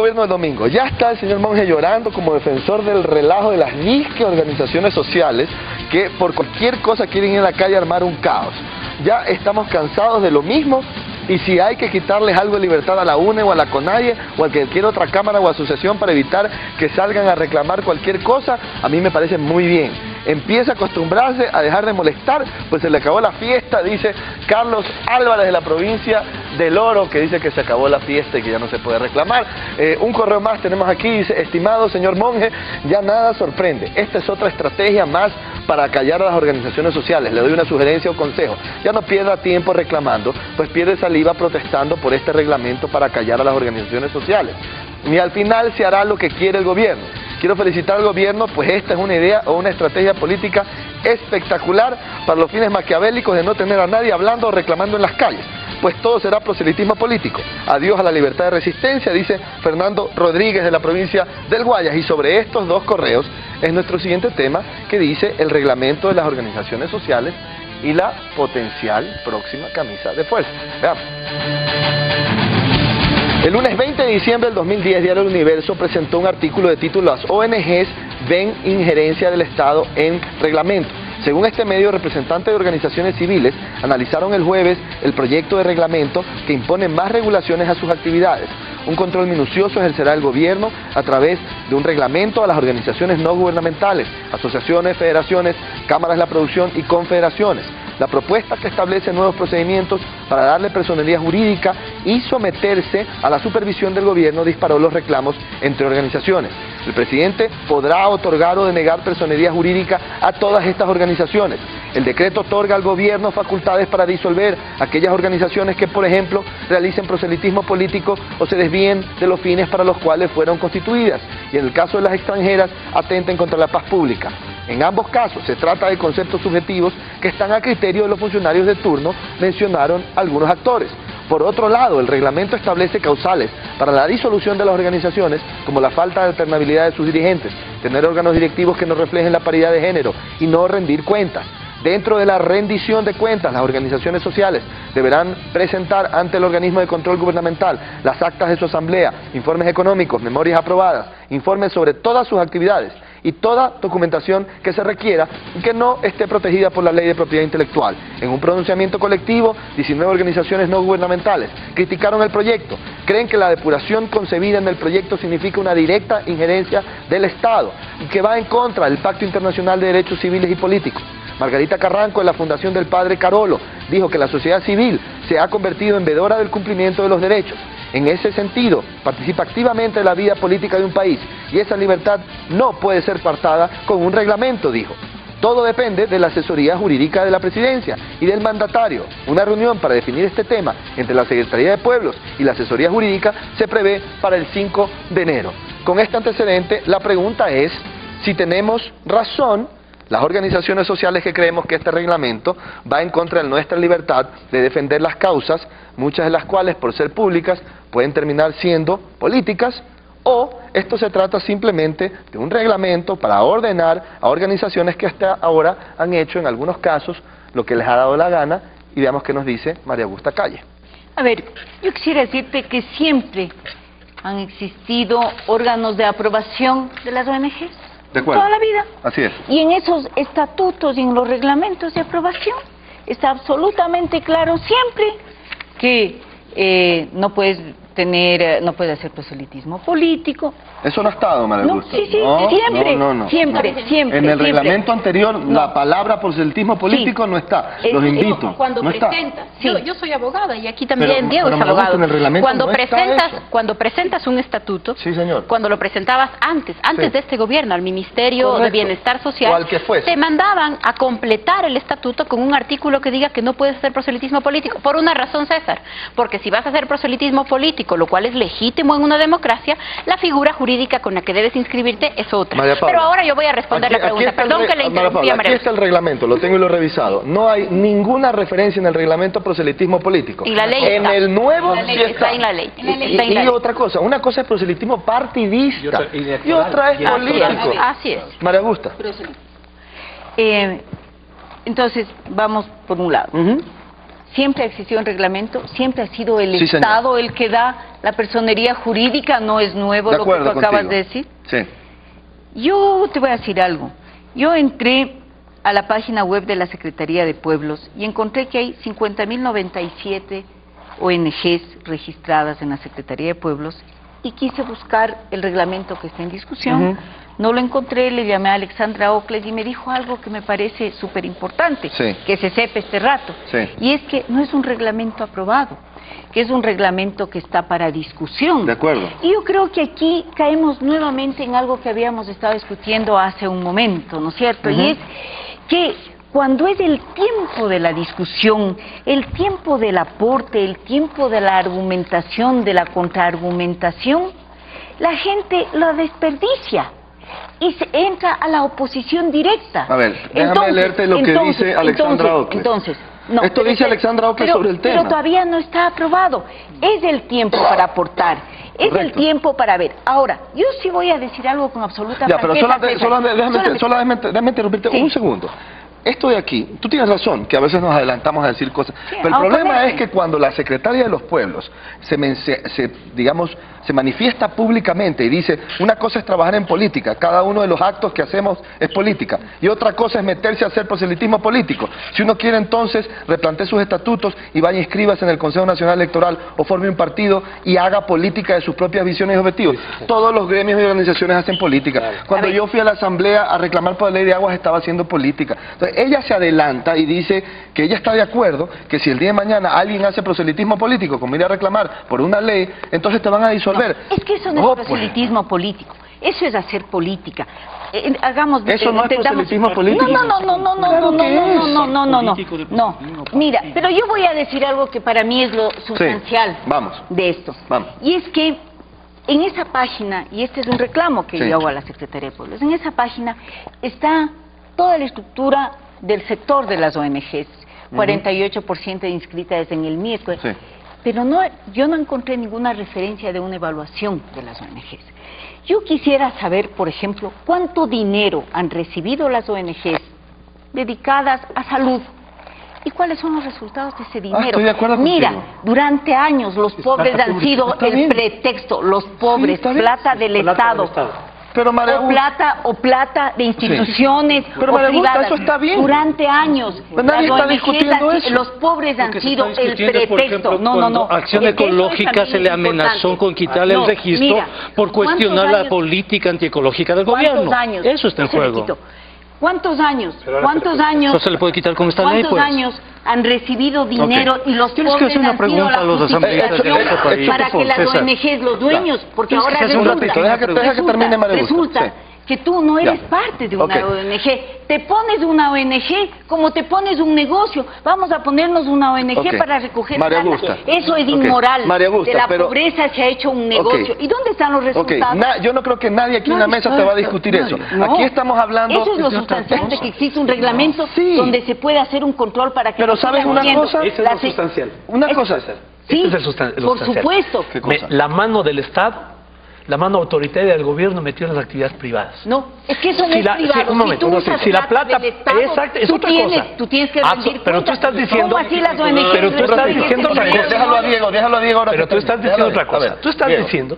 gobierno del domingo. Ya está el señor Monge llorando como defensor del relajo de las disque organizaciones sociales que por cualquier cosa quieren ir a la calle a armar un caos. Ya estamos cansados de lo mismo y si hay que quitarles algo de libertad a la UNE o a la CONAIE o a cualquier otra cámara o asociación para evitar que salgan a reclamar cualquier cosa, a mí me parece muy bien. Empieza a acostumbrarse a dejar de molestar, pues se le acabó la fiesta, dice Carlos Álvarez de la provincia del Oro, que dice que se acabó la fiesta y que ya no se puede reclamar. Un correo más tenemos aquí, dice: estimado señor Monge, ya nada sorprende. Esta es otra estrategia más para callar a las organizaciones sociales. Le doy una sugerencia o consejo: ya no pierda tiempo reclamando, pues pierde saliva protestando por este reglamento para callar a las organizaciones sociales. Ni al final se hará lo que quiere el gobierno. Quiero felicitar al gobierno, pues esta es una idea o una estrategia política espectacular para los fines maquiavélicos de no tener a nadie hablando o reclamando en las calles, pues todo será proselitismo político. Adiós a la libertad de resistencia, dice Fernando Rodríguez de la provincia del Guayas. Y sobre estos dos correos es nuestro siguiente tema, que dice el reglamento de las organizaciones sociales y la potencial próxima camisa de fuerza. Veamos. El lunes 20 de diciembre del 2010, Diario El Universo presentó un artículo de título: Las ONGs ven injerencia del Estado en reglamento. Según este medio, representantes de organizaciones civiles analizaron el jueves el proyecto de reglamento que impone más regulaciones a sus actividades. Un control minucioso ejercerá el gobierno a través de un reglamento a las organizaciones no gubernamentales, asociaciones, federaciones, cámaras de la producción y confederaciones. La propuesta que establece nuevos procedimientos para darle personería jurídica y someterse a la supervisión del gobierno disparó los reclamos entre organizaciones. El presidente podrá otorgar o denegar personería jurídica a todas estas organizaciones. El decreto otorga al gobierno facultades para disolver aquellas organizaciones que, por ejemplo, realicen proselitismo político o se desvíen de los fines para los cuales fueron constituidas, y en el caso de las extranjeras, atenten contra la paz pública. En ambos casos se trata de conceptos subjetivos que están a criterio de los funcionarios de turno, mencionaron algunos actores. Por otro lado, el reglamento establece causales para la disolución de las organizaciones, como la falta de alternabilidad de sus dirigentes, tener órganos directivos que no reflejen la paridad de género y no rendir cuentas. Dentro de la rendición de cuentas, las organizaciones sociales deberán presentar ante el organismo de control gubernamental las actas de su asamblea, informes económicos, memorias aprobadas, informes sobre todas sus actividades y toda documentación que se requiera y que no esté protegida por la ley de propiedad intelectual. En un pronunciamiento colectivo, 19 organizaciones no gubernamentales criticaron el proyecto. Creen que la depuración concebida en el proyecto significa una directa injerencia del Estado y que va en contra del Pacto Internacional de Derechos Civiles y Políticos. Margarita Carranco, de la Fundación del Padre Carolo, dijo que la sociedad civil se ha convertido en vedora del cumplimiento de los derechos. En ese sentido, participa activamente en la vida política de un país y esa libertad no puede ser coartada con un reglamento, dijo. Todo depende de la asesoría jurídica de la presidencia y del mandatario. Una reunión para definir este tema entre la Secretaría de Pueblos y la asesoría jurídica se prevé para el 5 de enero. Con este antecedente, la pregunta es si tenemos razón las organizaciones sociales que creemos que este reglamento va en contra de nuestra libertad de defender las causas, muchas de las cuales, por ser públicas, pueden terminar siendo políticas, o esto se trata simplemente de un reglamento para ordenar a organizaciones que hasta ahora han hecho en algunos casos lo que les ha dado la gana, y veamos qué nos dice María Augusta Calle. A ver, yo quisiera decirte que siempre han existido órganos de aprobación de las ONGs. De acuerdo. Toda la vida. Así es. Y en esos estatutos y en los reglamentos de aprobación está absolutamente claro siempre que no puedes hacer proselitismo político. Eso no ha estado, María Augusta. Sí, siempre, siempre. En el reglamento anterior, la palabra proselitismo político no está. Los invito. Cuando no presentas, está. yo soy abogada y aquí también Diego es abogado. En el reglamento Cuando presentas un estatuto, sí, señor, cuando lo presentabas antes sí, de este gobierno, al Ministerio correcto, de Bienestar Social, o al que fuese, te mandaban a completar el estatuto con un artículo que diga que no puedes hacer proselitismo político. Por una razón, César, porque si vas a hacer proselitismo político, lo cual es legítimo en una democracia, la figura jurídica con la que debes inscribirte es otra. Pero ahora yo voy a responder la pregunta. Perdón que le interrumpí a María. Aquí está el reglamento, lo tengo y lo he revisado. No hay ninguna referencia en el reglamento a proselitismo político. En la ley en está. el nuevo sí está. En la ley. Y otra cosa, una cosa es proselitismo partidista y otra es político. Así es. María Augusta. Entonces, vamos por un lado. siempre ha existido un reglamento, siempre ha sido el Sí, señor. Estado el que da la personería jurídica, no es nuevo De lo que acuerdo tú acabas contigo. de decir. Sí. Yo te voy a decir algo. Yo entré a la página web de la Secretaría de Pueblos y encontré que hay 50.097 ONGs registradas en la Secretaría de Pueblos y quise buscar el reglamento que está en discusión. Ujú. No lo encontré, le llamé a Alexandra Ocles y me dijo algo que me parece súper importante, Sí. que se sepa este rato. Sí. Y es que no es un reglamento aprobado, que es un reglamento que está para discusión. De acuerdo. Y yo creo que aquí caemos nuevamente en algo que habíamos estado discutiendo hace un momento, ¿no es cierto? Ujú. Y es que cuando es el tiempo de la discusión, el tiempo del aporte, el tiempo de la argumentación, de la contraargumentación, la gente lo desperdicia y se entra a la oposición directa. A ver, déjame leerte lo que dice Alexandra Ocles. No, Esto pero dice es- Alexandra Ocles pero- sobre el tema. Pero todavía no está aprobado. Es el tiempo para aportar. Es el Correcto. tiempo para ver. Ahora, yo sí voy a decir algo con absoluta Ya, pero franqueza, César. déjame interrumpirte Sí. un segundo. Esto de aquí, tú tienes razón, que a veces nos adelantamos a decir cosas, Sí, pero el problema automáticamente. es que cuando la secretaria de los pueblos se manifiesta públicamente y dice, una cosa es trabajar en política, cada uno de los actos que hacemos es política, y otra cosa es meterse a hacer proselitismo político. Si uno quiere entonces, replantee sus estatutos y vaya e inscríbase en el Consejo Nacional Electoral o forme un partido y haga política de sus propias visiones y objetivos. Todos los gremios y organizaciones hacen política. Cuando yo fui a la asamblea a reclamar por la ley de aguas estaba haciendo política. Entonces, ella se adelanta y dice que ella está de acuerdo que si el día de mañana alguien hace proselitismo político, como ir a reclamar por una ley, entonces te van a disolver. Es que eso no Oh, es pues. proselitismo político. Eso es hacer política. Hagamos. ¿Eso no es entendamos- proselitismo político? No, Claro que es. no. Mira, pero yo voy a decir algo que para mí es lo sustancial Vamos. de esto. Vamos. Y es que en esa página, y este es un reclamo que Sí. yo hago a la Secretaría de Pueblos, en esa página está toda la estructura del sector de las ONGs, 48% inscritas en el MIESCO. Sí. Pero no, yo no encontré ninguna referencia de una evaluación de las ONGs. Yo quisiera saber, por ejemplo, cuánto dinero han recibido las ONGs dedicadas a salud y cuáles son los resultados de ese dinero. estoy de acuerdo Mira, contigo. durante años los pobres plata han pública. sido Está el bien. pretexto, los pobres, está bien. plata del Plata Estado. del Estado. Pero María O plata de instituciones Pero, o María Augusta, privadas. eso está bien. Durante años. Pero nadie las está ONGs discutiendo han- eso. Los pobres han Lo que se sido está el discutiendo es, por pretexto. ejemplo, cuando Acción Eso Ecológica también se le es amenazó importante. con quitarle No, el registro mira, por cuestionar ¿cuántos la años- política antiecológica del ¿Cuántos gobierno. años? Eso está en Se le juego. quitó. ¿Cuántos años? Pero ahora ¿Cuántos se le puede- años? Eso se le puede quitar con esta ley, ¿Cuántos pues. años han recibido dinero y los Tienes que pobres hacer una han sido pregunta la a los asambleístas de justificación este país. para que las César. ONGs, los dueños, porque Tienes que ahora hacer un resulta, ratito, deja que termine María Augusta. resulta Sí. que tú no eres Ya. parte de una Ok. ONG. Te pones una ONG como te pones un negocio. Vamos a ponernos una ONG Ok. para recoger María plata. Augusta. Eso es Ok. inmoral. María Augusta, de la pero- pobreza se ha hecho un negocio. Ok. ¿Y dónde están los Ok, resultados? yo no creo que nadie aquí en la mesa te va a discutir eso. No. Aquí estamos hablando... Eso es lo de otra sustancial de cosa. que existe un reglamento Sí. donde se puede hacer un control para que... Pero se ¿sabes siga una haciendo. cosa? Ese es La lo se- sustancial. Una Es- cosa... Sí, Ese es lo por sustancial. supuesto. ¿Qué cosa? La mano del Estado, la mano autoritaria del gobierno metió en las actividades privadas. No, es que eso no Si es la- privado. sí, un momento, si tú no, usas si la plata- del Estado, exacto, es tú otra tienes, cosa. tú tienes que Ah, rendir pero tú cuentas. estás diciendo- ¿Cómo así las ONGs Pero tú estás reciben diciendo ese otra dinero? cosa. Déjalo a Diego ahora. Pero que tú estás termine. diciendo Déjalo otra a Diego. cosa. Tú estás Diego. diciendo,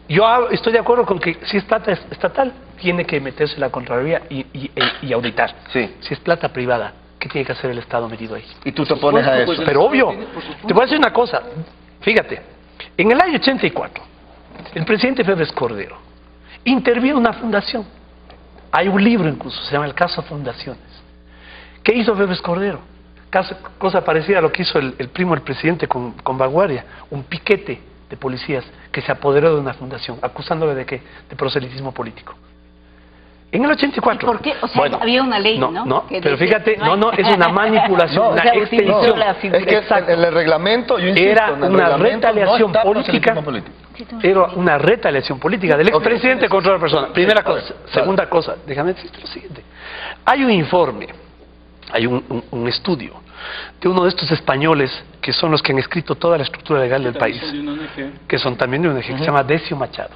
yo estoy de acuerdo con que si es plata estatal, tiene que meterse la Contraloría y auditar. Sí. Si es plata privada, ¿qué tiene que hacer el Estado metido ahí? Y tú te opones a eso. Pero obvio, te voy a decir una cosa. Fíjate, en el año 84, el presidente Febres Cordero intervino una fundación. Hay un libro incluso, se llama El Caso Fundaciones. ¿Qué hizo Febres Cordero? Cosa parecida a lo que hizo el primo del presidente con Vanguardia, un piquete de policías que se apoderó de una fundación, acusándole de qué, de proselitismo político. En el 84. ¿Y por qué? O sea, había una ley, ¿no? No, Que pero decía, fíjate, no hay- no, es una manipulación, No, una o sea, extensión. utilizó la figura. Es que Exacto. en el reglamento, yo insisto, Era en el una reglamento retaliación no está política. proselitismo político. Era una retaliación política del expresidente contra la persona. Primera cosa. Claro. Segunda cosa, déjame decirte lo siguiente. Hay un informe, hay un estudio de uno de estos españoles que son los que han escrito toda la estructura legal del país, que son también de ONG, que se llama Decio Machado.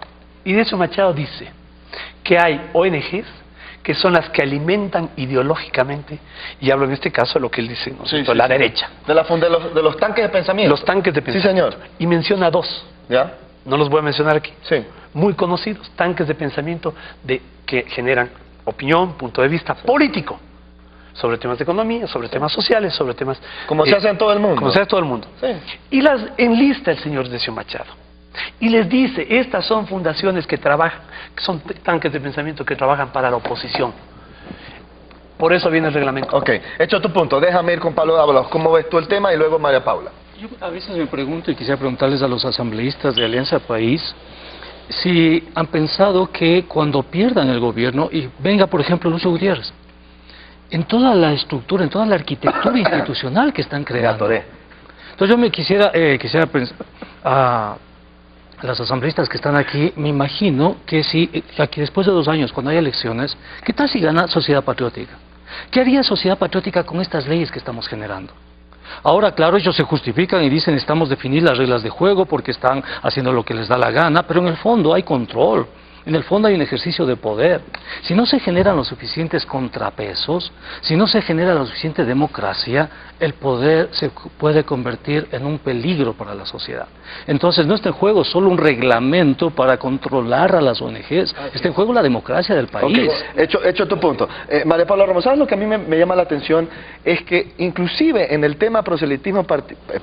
Y Decio Machado dice que hay ONGs que son las que alimentan ideológicamente, y hablo en este caso de lo que él dice, ¿no? Sí, la derecha. De los tanques de pensamiento. Los tanques de pensamiento. Sí, señor. Y menciona dos. ¿Ya? No los voy a mencionar aquí. Sí. Muy conocidos, tanques de pensamiento que generan opinión, punto de vista político, sobre temas de economía, sobre temas sociales, sobre temas... Como se hace en todo el mundo. Como se hace en todo el mundo. Sí. Y las enlista el señor Decio Machado. Y les dice, estas son fundaciones que trabajan, que son tanques de pensamiento que trabajan para la oposición. Por eso viene el reglamento. Ok, hecho tu punto. Déjame ir con Pablo Dávalos. ¿Cómo ves tú el tema? Y luego María Paula. Yo a veces me pregunto y quisiera preguntarles a los asambleístas de Alianza País si han pensado que cuando pierdan el gobierno, y venga por ejemplo Lucio Gutiérrez, en toda la estructura, en toda la arquitectura institucional que están creando. Entonces yo me quisiera pensar a las asambleístas que están aquí, me imagino que si aquí después de 2 años, cuando haya elecciones, ¿qué tal si gana Sociedad Patriótica? ¿Qué haría Sociedad Patriótica con estas leyes que estamos generando? Ahora, claro, ellos se justifican y dicen estamos definir las reglas de juego porque están haciendo lo que les da la gana, pero en el fondo hay control, en el fondo hay un ejercicio de poder. Si no se generan los suficientes contrapesos, si no se genera la suficiente democracia, el poder se puede convertir en un peligro para la sociedad. Entonces no está en juego solo un reglamento para controlar a las ONGs, está en juego la democracia del país. Okay. Hecho tu punto. María Paula Ramos, ¿sabes lo que a mí me llama la atención? Es que inclusive en el tema proselitismo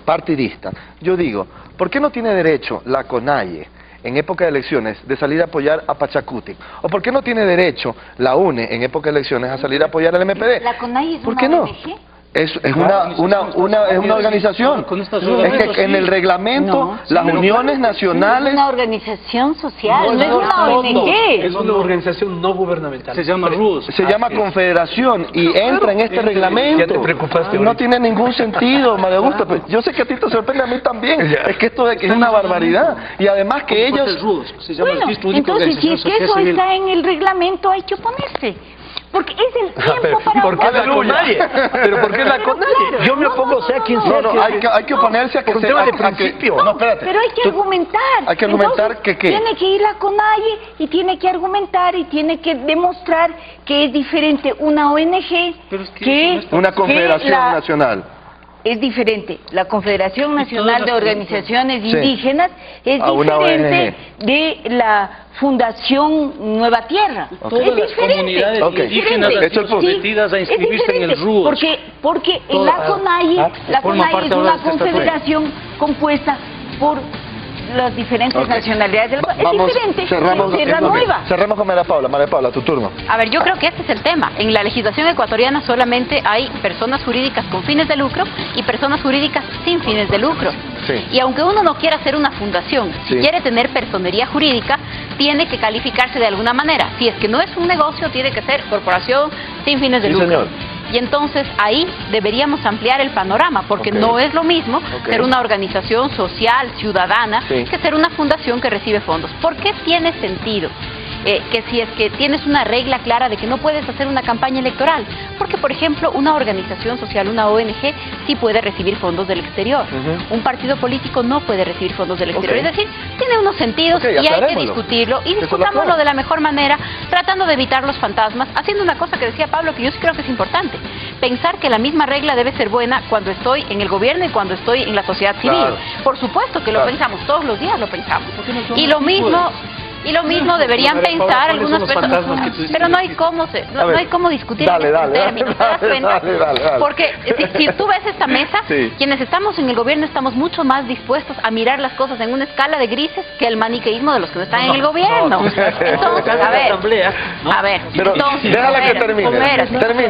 partidista, yo digo, ¿por qué no tiene derecho la CONAIE en época de elecciones de salir a apoyar a Pachacuti? ¿O por qué no tiene derecho la UNE en época de elecciones a salir a apoyar al MPD? ¿La CONAIE es ¿Por una qué no? ONG? Es una organización. Es que en el reglamento las uniones nacionales... Es una organización social, no es No, una ONG. Es una organización no gubernamental. Se llama RUS. Se llama confederación y entra en este reglamento. Ya te preocupaste No ahorita. tiene ningún sentido, María Augusta. Pues yo sé que a ti te sorprende, a mí también. Es que esto es una barbaridad. Y además que ellos... El RUS, se llama Bueno, Registro Único de entonces si es Organización que eso Social Civil. está en el reglamento, hay que oponerse. Porque es el tiempo para ¿Por qué la oponerse. CONAIE? ¿Pero por qué la CONAIE? Yo me opongo, sea quien sea. No, hay que oponerse a que Por un se... tema de a que- principio. No, espérate. Pero hay que argumentar. Hay que argumentar Entonces, que ¿qué? Tiene que ir la CONAIE y tiene que argumentar y tiene que demostrar que es diferente una ONG Pero es que que, eso no está- Una confederación que la- nacional. Es diferente. La Confederación Nacional de las- Organizaciones Sí. Indígenas es A una diferente de la Fundación Nueva Tierra. Todas Es las diferente. comunidades Ok. indígenas Hecho han el sido punto. sometidas a Es inscribirse en el diferente, RUS. porque Toda- la CONAIE, la forma CONAIE parte es ahora una de este estatuto. confederación compuesta por las diferentes Ok. nacionalidades del país. Es Vamos, diferente cerramos, de Tierra ok, Nueva. cerramos con María Paula. María Paula, tu turno. A ver, yo creo que este es el tema. En la legislación ecuatoriana solamente hay personas jurídicas con fines de lucro y personas jurídicas sin fines de lucro. Sí. Y aunque uno no quiera hacer una fundación, Sí. si quiere tener personería jurídica, tiene que calificarse de alguna manera. Si es que no es un negocio, tiene que ser corporación sin fines de Sí, lucro. señor. Y entonces ahí deberíamos ampliar el panorama, porque Ok. no es lo mismo Ok. ser una organización social, ciudadana, Sí. que ser una fundación que recibe fondos. ¿Por qué tiene sentido? Que si es que tienes una regla clara de que no puedes hacer una campaña electoral, porque por ejemplo una organización social, una ONG, sí puede recibir fondos del exterior. Ujú. Un partido político no puede recibir fondos del exterior. Ok. Es decir, tiene unos sentidos Ok, y hay que aclarémoslo. discutirlo y Eso lo discutámoslo aclaro. de la mejor manera, tratando de evitar los fantasmas, haciendo una cosa que decía Pablo que yo sí creo que es importante, pensar que la misma regla debe ser buena cuando estoy en el gobierno y cuando estoy en la sociedad civil. Claro. Por supuesto que lo Claro. pensamos, todos los días lo pensamos. ¿Por qué no son Y lo artículos? mismo... Y lo mismo deberían María Paula, pensar ¿cuáles son algunas los personas, fantasmas que tú dices? pero no hay cómo A no ver, hay cómo discutir dale, en estos dale, términos, ¿te das dale, cuenta? dale. Porque si tú ves esta mesa, Sí. quienes estamos en el gobierno estamos mucho más dispuestos a mirar las cosas en una escala de grises que el maniqueísmo de los que no están en el gobierno. Entonces, a ver, Pero entonces, déjala que termine. termina.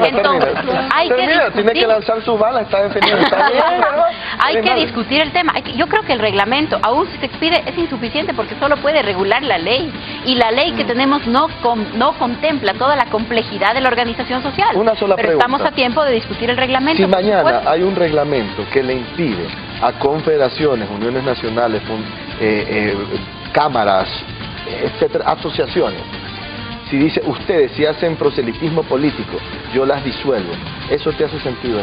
Entonces, hay que Termina, tiene que discutir. lanzar su bala, está defendiendo. Está bien, ¿verdad? Hay que Vale. discutir el tema. Yo creo que el reglamento, aún si se expide, es insuficiente porque solo puede regular la ley. Y la ley que tenemos no contempla toda la complejidad de la organización social. Una sola Pero pregunta. estamos a tiempo de discutir el reglamento. Si por mañana supuesto. hay un reglamento que le impide a confederaciones, uniones nacionales, cámaras, etcétera, asociaciones, si dice ustedes si hacen proselitismo político, yo las disuelvo, ¿eso te hace sentido?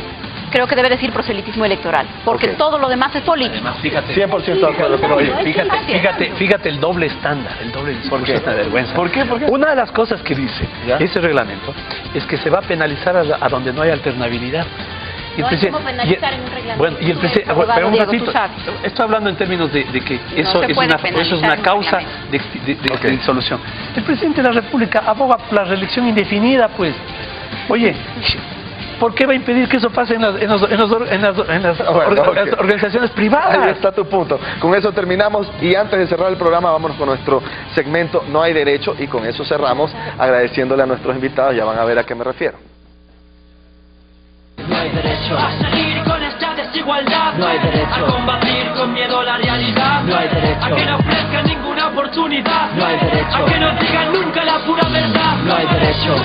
creo que debe decir proselitismo electoral, porque Ok. todo lo demás es político. Además, fíjate. 100% de acuerdo, pero Oye, oye, fíjate el doble estándar, el doble discurso, qué? es una vergüenza. ¿Por qué? ¿Por qué? Una de las cosas que dice ¿Ya? ese reglamento es que se va a penalizar a donde no hay alternabilidad. Y No el hay presidente- cómo penalizar en un reglamento. Bueno, y el Tú presidente, eres abogado, pero un Diego, ratito, tú sabes. estoy hablando en términos de que eso, se es puede una, penalizar eso es una en un causa reglamento. de Ok. disolución. El presidente de la República aboga por la reelección indefinida, pues. Oye, ¿por qué va a impedir que eso pase en las Bueno, ok. las organizaciones privadas? Ahí está tu punto. Con eso terminamos y antes de cerrar el programa vámonos con nuestro segmento No hay derecho y con eso cerramos agradeciéndole a nuestros invitados, ya van a ver a qué me refiero. No hay derecho, A seguir con esta desigualdad, No hay derecho. a combatir con miedo la realidad, No hay derecho. a que no ofrezcan ninguna oportunidad, No hay derecho. a que no digan nunca la pura verdad. no hay derecho.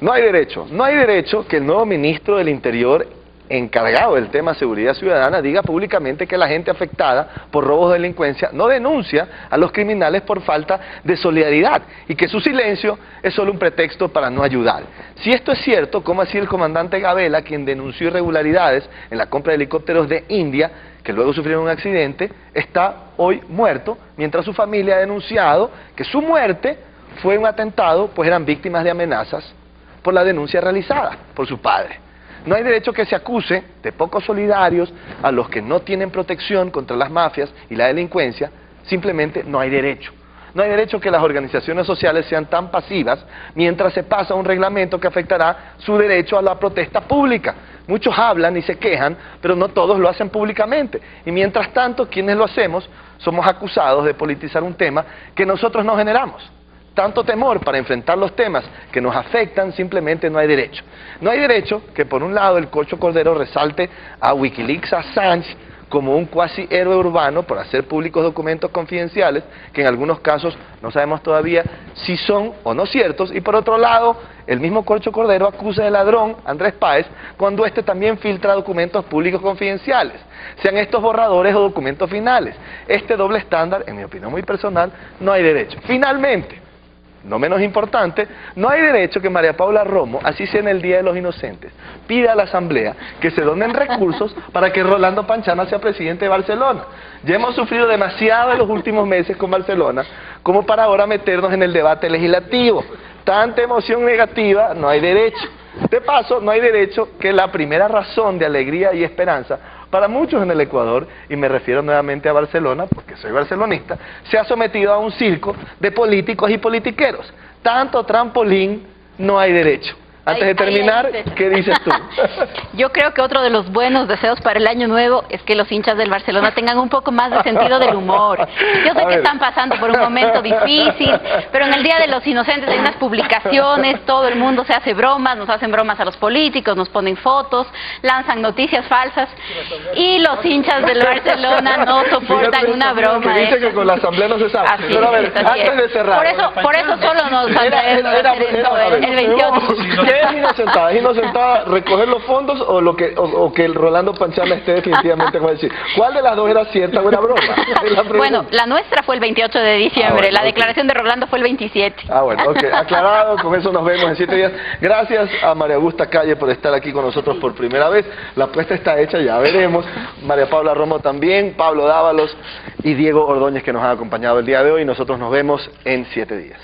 No hay derecho. No hay derecho que el nuevo ministro del Interior encargado del tema seguridad ciudadana diga públicamente que la gente afectada por robos de delincuencia no denuncia a los criminales por falta de solidaridad y que su silencio es solo un pretexto para no ayudar. Si esto es cierto, ¿cómo así el comandante Gabela, quien denunció irregularidades en la compra de helicópteros de India, que luego sufrieron un accidente, está hoy muerto, mientras su familia ha denunciado que su muerte fue un atentado, pues eran víctimas de amenazas por la denuncia realizada por su padre? No hay derecho que se acuse de poco solidarios a los que no tienen protección contra las mafias y la delincuencia, simplemente no hay derecho. No hay derecho que las organizaciones sociales sean tan pasivas mientras se pasa un reglamento que afectará su derecho a la protesta pública. Muchos hablan y se quejan, pero no todos lo hacen públicamente. Y mientras tanto, quienes lo hacemos, somos acusados de politizar un tema que nosotros no generamos. Tanto temor para enfrentar los temas que nos afectan, simplemente no hay derecho. No hay derecho que por un lado el Cocho Cordero resalte a Wikileaks Assange como un cuasi héroe urbano por hacer públicos documentos confidenciales que en algunos casos no sabemos todavía si son o no ciertos, y por otro lado el mismo Cocho Cordero acusa de ladrón a Andrés Páez cuando éste también filtra documentos públicos confidenciales, sean estos borradores o documentos finales. Este doble estándar, en mi opinión muy personal, no hay derecho. Finalmente, no menos importante, no hay derecho que María Paula Romo, así sea en el Día de los Inocentes, pida a la Asamblea que se donen recursos para que Rolando Panchana sea presidente de Barcelona. Ya hemos sufrido demasiado en los últimos meses con Barcelona como para ahora meternos en el debate legislativo. Tanta emoción negativa, no hay derecho. De paso, no hay derecho que la primera razón de alegría y esperanza para muchos en el Ecuador, y me refiero nuevamente a Barcelona, porque soy barcelonista, se ha sometido a un circo de políticos y politiqueros. Tanto trampolín, no hay derecho. Antes de terminar, ¿qué dices tú? Yo creo que otro de los buenos deseos para el año nuevo es que los hinchas del Barcelona tengan un poco más de sentido del humor. Yo sé que están pasando por un momento difícil, pero en el Día de los Inocentes hay unas publicaciones, todo el mundo se hace bromas, nos hacen bromas a los políticos, nos ponen fotos, lanzan noticias falsas y los hinchas del Barcelona no soportan Fíjate, una broma. que dice que con la Asamblea no se sabe. Así Pero a ver, es, así antes es. de cerrar. Por eso solo nos falta a ver, el 28. ¿Qué es inocentada? ¿Es inocentada recoger los fondos o que el Rolando Panchana esté definitivamente como decir? ¿Cuál de las dos era cierta o era broma? Es la pregunta. Bueno, la nuestra fue el 28 de diciembre, bueno, la ok. declaración de Rolando fue el 27. Bueno, ok, aclarado, con eso nos vemos en 7 días. Gracias a María Augusta Calle por estar aquí con nosotros por primera vez. La apuesta está hecha, ya veremos. María Paula Romo también, Pablo Dávalos y Diego Ordóñez que nos han acompañado el día de hoy. Nosotros nos vemos en 7 días.